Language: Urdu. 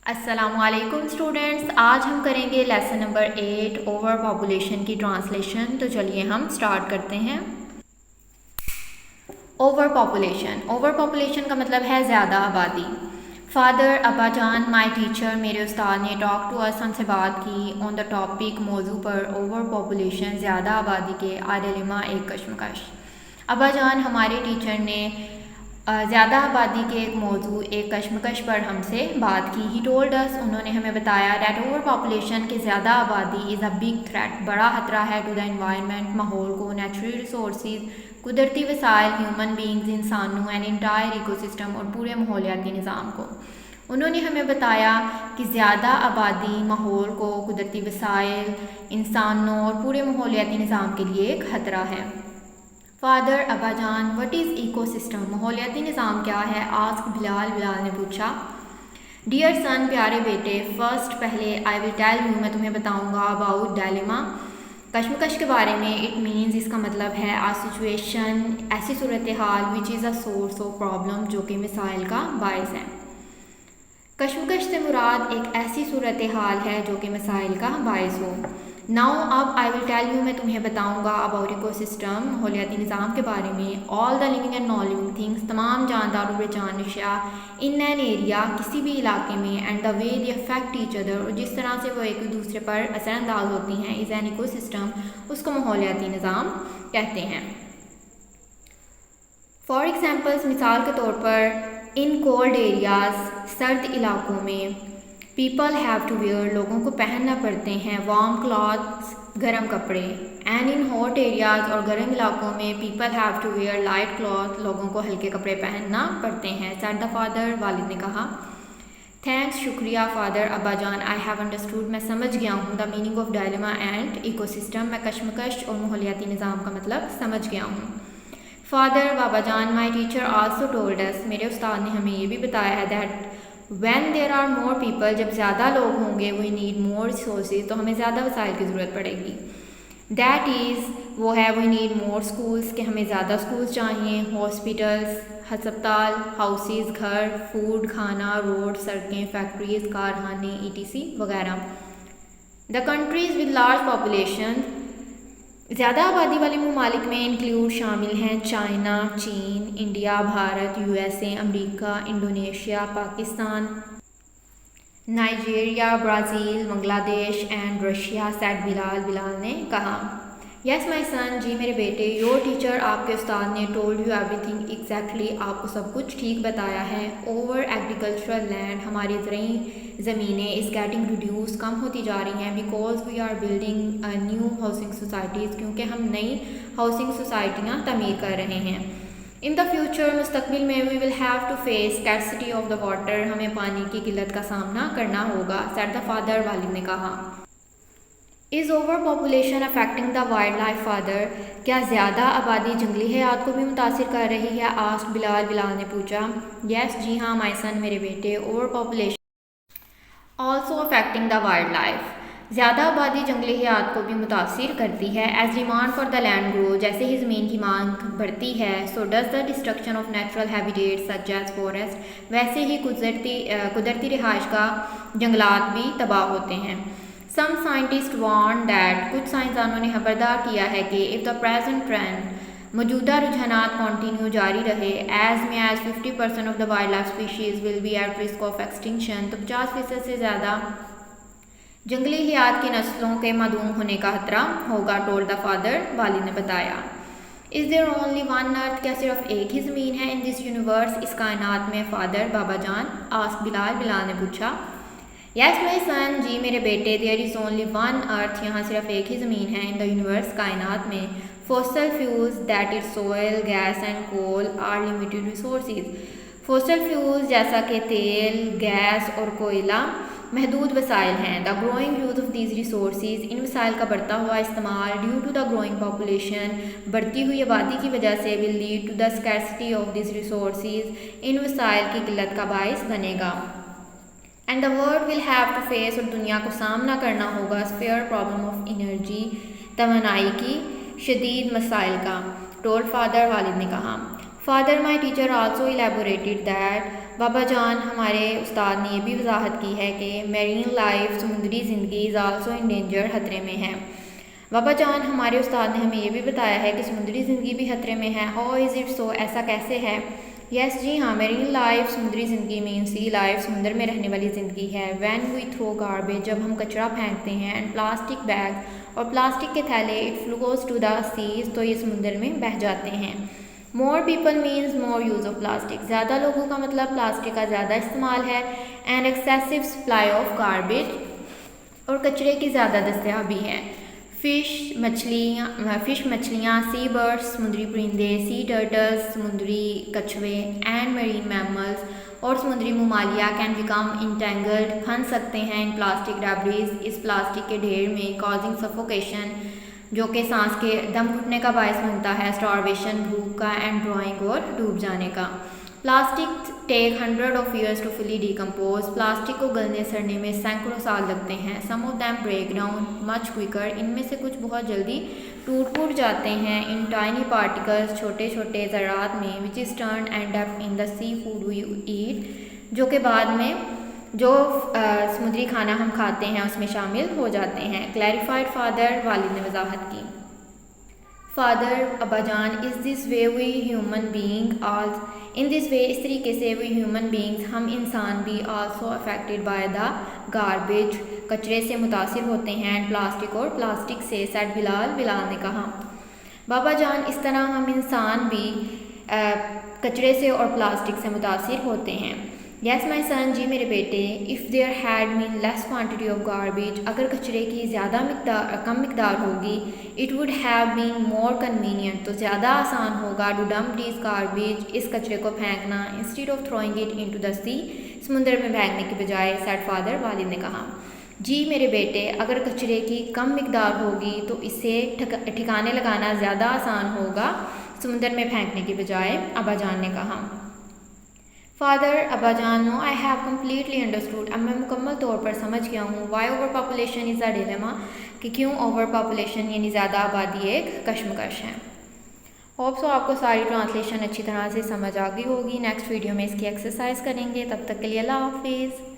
السلام علیکم اسٹوڈنٹس، آج ہم کریں گے لیسن نمبر 8 اوور پاپولیشن کی ٹرانسلیشن۔ تو چلیے ہم سٹارٹ کرتے ہیں۔ اوور پاپولیشن کا مطلب ہے زیادہ آبادی۔ فادر ابا جان مائی ٹیچر، میرے استاد نے ٹاک ٹو اس، ہم سے بات کی، آن دا ٹاپک موضوع پر، اوور پاپولیشن زیادہ آبادی کے، ڈیلیما ایک کشمکش۔ ابا جان ہمارے ٹیچر نے زیادہ آبادی کے ایک موضوع ایک کشمکش پر ہم سے بات کی۔ ہی ٹولڈ اس، انہوں نے ہمیں بتایا، دیٹ اوور پاپولیشن کے زیادہ آبادی از اے بگ تھریٹ، بڑا خطرہ ہے، ٹو دا انوائرمنٹ، ماحول کو، نیچرل ریسورسز، قدرتی وسائل، ہیومن بینگز، انسانوں، اینڈ انٹائر ایکو سسٹم، اور پورے ماحولیاتی نظام کو۔ انہوں نے ہمیں بتایا کہ زیادہ آبادی ماحول کو، قدرتی وسائل، انسانوں اور پورے ماحولیاتی نظام کے لیے ایک خطرہ ہے۔ فادر ابا جان، وٹ از ایکو سسٹم، ماحولیاتی نظام کیا ہے؟ آسک بلال نے پوچھا۔ ڈیئر سن، پیارے بیٹے، فرسٹ پہلے آئی ول ٹیل یو، میں تمہیں بتاؤں گا، اباؤٹ ڈائلیما، کشمکش کے بارے میں۔ اٹ مینز، اس کا مطلب ہے، سچویشن، ایسی صورتحال، وچ از اے سورس آف پرابلم، جو کہ مسائل کا باعث ہے۔ کشمکش سے مراد ایک ایسی صورتحال ہے جو کہ مسائل کا باعث ہو۔ ناؤ، اب آئی ول ٹیل یو، میں تمہیں بتاؤں گا، اباؤٹ ایکو سسٹم، ماحولیاتی نظام کے بارے میں۔ All the living and non living things, تمام جاندار اور بے جان اشیاء، ان این ایریا، کسی بھی علاقے میں، and the way they affect each other, اور جس طرح سے وہ ایک دوسرے پر اثر انداز ہوتی ہیں، از این ایکو سسٹم، اس کو ماحولیاتی نظام کہتے ہیں۔ فار ایگزامپلس، مثال کے طور پر، ان کولڈ ایریاز، سرد علاقوں میں، پیپل ہیو ٹو ویئر، لوگوں کو پہننا پڑتے ہیں، وارم کلاتھس، گرم کپڑے، اینڈ ان ہاٹ ایریاز، اور گرم علاقوں میں، people have to wear light cloth, لوگوں کو ہلکے کپڑے پہننا پڑتے ہیں۔ سیڈ دا فادر، والد نے کہا۔ تھینکس، شکریہ فادر ابا جان، آئی ہیو انڈرسٹوڈ، میں سمجھ گیا ہوں، the meaning of dilemma and ecosystem, میں کشمکش اور ماحولیاتی نظام کا مطلب سمجھ گیا ہوں۔ فادر بابا جان، my teacher also told us, میرے استاد نے ہمیں یہ بھی بتایا ہے، that when there are more people, جب زیادہ لوگ ہوں گے، وی نیڈ مور ریسورسز، تو ہمیں زیادہ وسائل کی ضرورت پڑے گی۔ دیٹ از، وہ ہے، وی نیڈ مور اسکولس، کہ ہمیں زیادہ اسکولس چاہیے، ہاسپٹلس، ہسپتال، ہاؤسز، گھر، فوڈ، کھانا، روڈ، سڑکیں، فیکٹریز، کارخانے، ETC وغیرہ۔ The countries with large population, زیادہ آبادی والے ممالک میں انکلوڈ شامل ہیں، چائنا، چین، انڈیا، بھارت، USA، امریکہ، انڈونیشیا، پاکستان، نائجیریا، برازیل، بنگلہ دیش اینڈ رشیا، سیڈ بلال نے کہا۔ یس مائی سن، جی میرے بیٹے، یور ٹیچر، آپ کے استاد نے، told you every thing exactly, آپ کو سب کچھ ٹھیک بتایا ہے۔ اوور ایگریکلچرل لینڈ، ہماری زرعی زمینیں، از گیٹنگ ریڈیوس، کم ہوتی جا رہی ہیں، because we are building new housing societies, کیونکہ ہم نئی ہاؤسنگ سوسائٹیاں تعمیر کر رہے ہیں۔ ان دا فیوچر، مستقبل میں، we will have to face scarcity of the water, ہمیں پانی کی قلت کا سامنا کرنا ہوگا، سیڈ دا فادر، والد نے کہا۔ Is over population affecting the wild life father, کیا زیادہ آبادی جنگلی حیات کو بھی متاثر کر رہی ہے؟ آسک بلال نے پوچھا۔ یس، جی ہاں مائی سن، میرے بیٹے، over population also affecting the wild life, زیادہ آبادی جنگلی حیات کو بھی متاثر کرتی ہے۔ As demand for the land grow, جیسے ہی زمین کی مانگ بڑھتی ہے، so does the destruction of natural habitat such as forest, ویسے ہی قدرتی رہائش کا جنگلات بھی تباہ ہوتے ہیں۔ سم سائنٹسٹ وارن دیٹ، کچھ سائنسدانوں نے خبردار کیا ہے کہ اف دا پریزنٹ ٹرینڈ، موجودہ رجحانات کنٹینیو جاری رہے، ایز میں as 50% of the wild life species will be at risk of extinction, تو 50% سے زیادہ جنگلی حیات کی نسلوں کے معدوم ہونے کا خطرہ ہوگا، ٹولڈ دا فادر، والد نے بتایا۔ از دیر اونلی ون ارتھ، کیا صرف ایک ہی زمین ہے؟ ان دس یونیورس، اس کائنات میں، فادر بابا جان، آسک بلال نے پوچھا۔ یس مائی سن، جی میرے بیٹے، دیر از اونلی ون ارتھ، یہاں صرف ایک ہی زمین ہے، ان دا یونیورس، کائنات میں، fossil fuels that is soil, gas and coal are limited resources, fossil fuels جیسا کہ تیل، گیس اور کوئلہ محدود وسائل ہیں۔ The growing use of these resources, ان وسائل کا بڑھتا ہوا استعمال، due to the growing population, بڑھتی ہوئی آبادی کی وجہ سے، will lead to the scarcity of these resources, ان وسائل کی قلت کا باعث بنے گا۔ And the world will have to face, اور دنیا کو سامنا کرنا ہوگا، سفیئر پرابلم آف انرجی، توانائی کی شدید مسائل کا، ٹولڈ فادر، والد نے کہا۔ Father my teacher also elaborated that, بابا جان ہمارے استاد نے یہ بھی وضاحت کی ہے کہ میرین لائف سمندری زندگی از آلسو ان ڈینجر، خطرے میں ہے۔ بابا جان ہمارے استاد نے ہمیں یہ بھی بتایا ہے کہ سمندری زندگی بھی خطرے میں ہے۔ ہاؤ از اٹ سو، ایسا کیسے ہے؟ یس جی ہاں، میرین لائف سمندری زندگی مین سی لائف سمندر میں رہنے والی زندگی ہے۔ وین وی تھرو گاربیج، جب ہم کچرا پھینکتے ہیں، اینڈ پلاسٹک بیگز، اور پلاسٹک کے تھیلے، it flows to the seas, تو یہ سمندر میں بہہ جاتے ہیں۔ More people means more use of plastic, زیادہ لوگوں کا مطلب پلاسٹک کا زیادہ استعمال ہے۔ And excessive supply of garbage, اور کچرے کی زیادہ دستیابی ہے۔ فش مچھلیاں، سی برڈز سمندری پرندے، سی ٹرٹلز سمندری کچھوے، اینڈ میرین میملز، اور سمندری ممالیہ کین بیکم انٹینگلڈ، پھنس سکتے ہیں، ان پلاسٹک ڈیبریز، اس پلاسٹک کے ڈھیر میں، کازنگ سفوکیشن، جو کہ سانس کے دم گھٹنے کا باعث بنتا ہے، اسٹارویشن بھوک کا، اینڈ ڈرائنگ اور ڈوب جانے کا۔ Plastic take 100 of years to fully decompose، plastic کو گلنے سڑنے میں سینکڑوں سال لگتے ہیں۔ Some of them break down much quicker, ان میں سے کچھ بہت جلدی ٹوٹ جاتے ہیں، ان ٹائنی پارٹیکلز، چھوٹے چھوٹے ذرات میں، which is turned and dip in the sea food we eat, جو کہ بعد میں جو سمندری کھانا ہم کھاتے ہیں اس میں شامل ہو جاتے ہیں۔ کلیریفائڈ فادر، والد نے وضاحت کی۔ فادر، ابا جان، از دس وے وی ہیومن بینگ ان دس وے، اس طریقے سے وی ہیومن بینگز، ہم انسان بھی also affected by the garbage, کچرے سے متاثر ہوتے ہیں، پلاسٹک اور پلاسٹک سے، سیڈ بلال نے کہا۔ بابا جان، اس طرح ہم انسان بھی کچرے سے اور پلاسٹک سے متاثر ہوتے ہیں۔ یس مائی سن، جی میرے بیٹے، if there had been less quantity of garbage, اگر کچرے کی کم مقدار ہوگی، it would have been more convenient, تو زیادہ آسان ہوگا، ٹو ڈمپ دیز گاربیج، اس کچرے کو پھینکنا، instead of throwing it into the sea, سمندر میں پھینکنے کی بجائے، سیڈ فادر، والد نے کہا۔ جی میرے بیٹے، اگر کچرے کی کم مقدار ہوگی تو اسے ٹھکانے لگانا زیادہ آسان ہوگا، سمندر میں پھینکنے کی بجائے، ابا جان نے کہا۔ فادر، ابا جان، no I have completely understood, اب میں مکمل طور پر سمجھ گیا ہوں، why overpopulation is a dilemma, کہ کیوں اوور پاپولیشن یعنی زیادہ آبادی ایک کشمکش ہے۔ ہوپ سو آپ کو ساری ٹرانسلیشن اچھی طرح سے سمجھ آ گئی ہوگی۔ نیکسٹ ویڈیو میں اس کی ایکسرسائز کریں گے، تب تک کے لیے اللہ حافظ۔